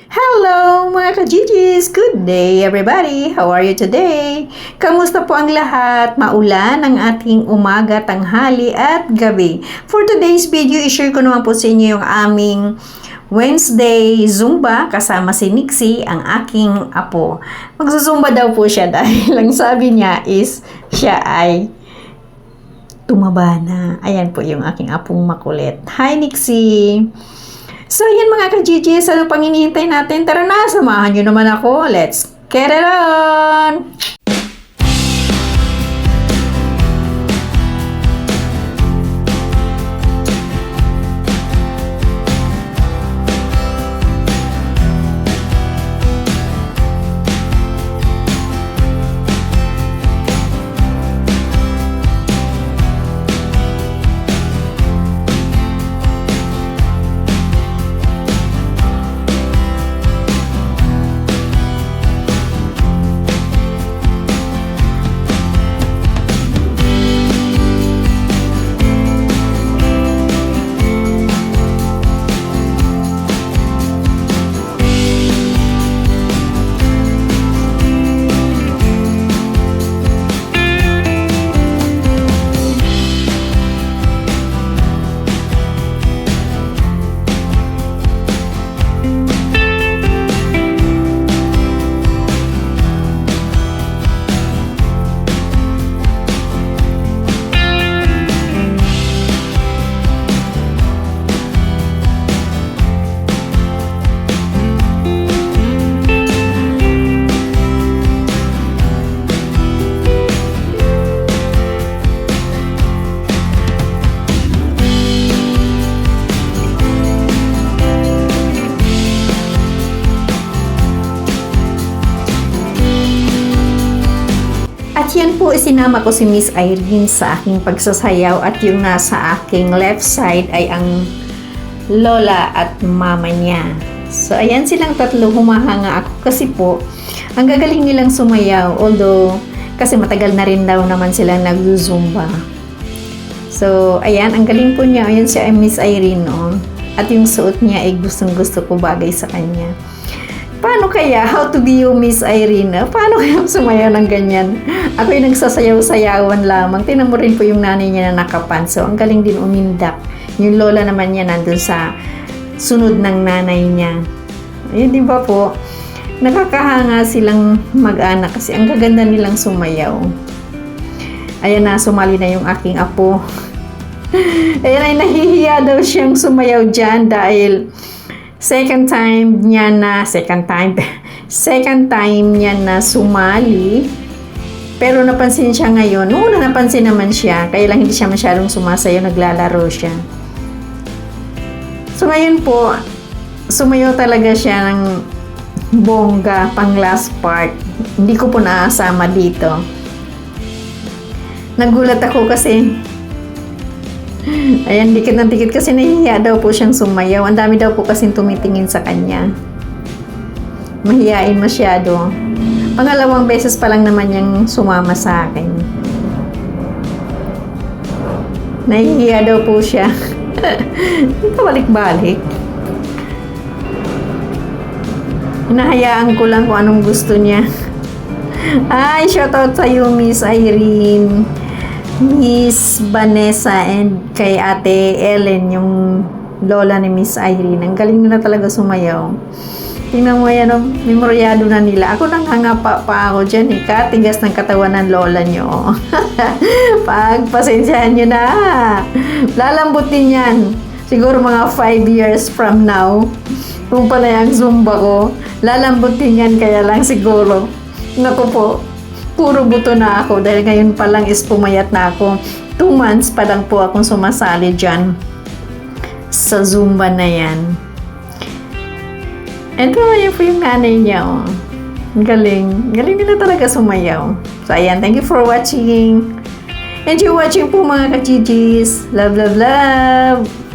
Hello mga ka-GGs! Good day everybody! How are you today? Kamusta po ang lahat? Maulan ang ating umaga, tanghali at gabi. For today's video, i-share ko naman po sa inyo yung aming Wednesday Zumba kasama si Nixie, ang aking apo. Magsusumba daw po siya dahil ang sabi niya is siya ay tumaba na. Ayan po yung aking apong makulit. Hi Nixie! So, yan mga ka-GGs, ano pang hinihintay natin? Tara na, samahan nyo naman ako. Let's get it on! At yan po, isinama ko si Miss Irene sa aking pagsasayaw at yung nasa aking left side ay ang lola at mama niya. So, ayan silang tatlo, humahanga ako kasi po, ang gagaling nilang sumayaw. Although, kasi matagal na rin daw naman silang nag-zumba. So, ayan, ang galing po niya. Ayan si Miss Irene, oh. At yung suot niya ay gustong-gusto ko, bagay sa kanya. Paano kaya? How to be you, Miss Irene? Paano kaya sumayaw ng ganyan? Ako yung nagsasayaw-sayawan lamang. Tinan mo rin po yung nanay niya na nakapants. So, ang galing din umindak. Yung lola naman niya nandun sa sunod ng nanay niya. Ayun, di ba po? Nakakahanga silang mag-anak kasi ang gaganda nilang sumayaw. Ayan na, sumali na yung aking apo. Ayan ay nahihiya daw siyang sumayaw dyan dahil second time niya na sumali. Pero napansin siya ngayon. Noon napansin naman siya. Kaya lang hindi siya masyadong sumasayaw. Naglalaro siya. So ngayon po, sumayaw talaga siya ng bongga pang last part. Hindi ko po naasama dito. Nagulat ako kasi ayan, dikit ng dikit kasi nahihiya daw po siyang sumayaw. Ang dami daw po kasing tumitingin sa kanya. Mahiyain masyado. Pangalawang beses pa lang naman niyang sumama sa akin. Nahihiya daw po siya. Pabalik-balik. Hinahayaan ko lang kung anong gusto niya. Ay, shoutout sa'yo, Miss Irene, Miss Vanessa, and kay Ate Ellen, yung lola ni Miss Irene. Ang galing nila talaga sumayaw. Tingnan mo yan, memoryado na nila. Ako nangangapa pa ako dyan, katigas ng katawan ng lola nyo. Pagpasensyahan nyo na. Lalambutin yan. Siguro mga 5 years from now, kung pala yung Zumba ko, lalambutin yan, kaya lang siguro. Naku po, puro buto na ako dahil ngayon pa lang is pumayat na ako. 2 months pa lang po akong sumasali dyan sa Zumba na yan. Ito, yan po yung nanay niya, oh. Ang galing. Galing nila talaga sumayaw. So, ayan. Thank you for watching. Enjoy watching po mga ka-GGs. Love, love, love!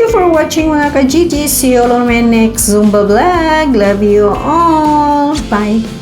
you for watching mga ka-Gigi. See you all on my next Zumba vlog. Love you all. Bye.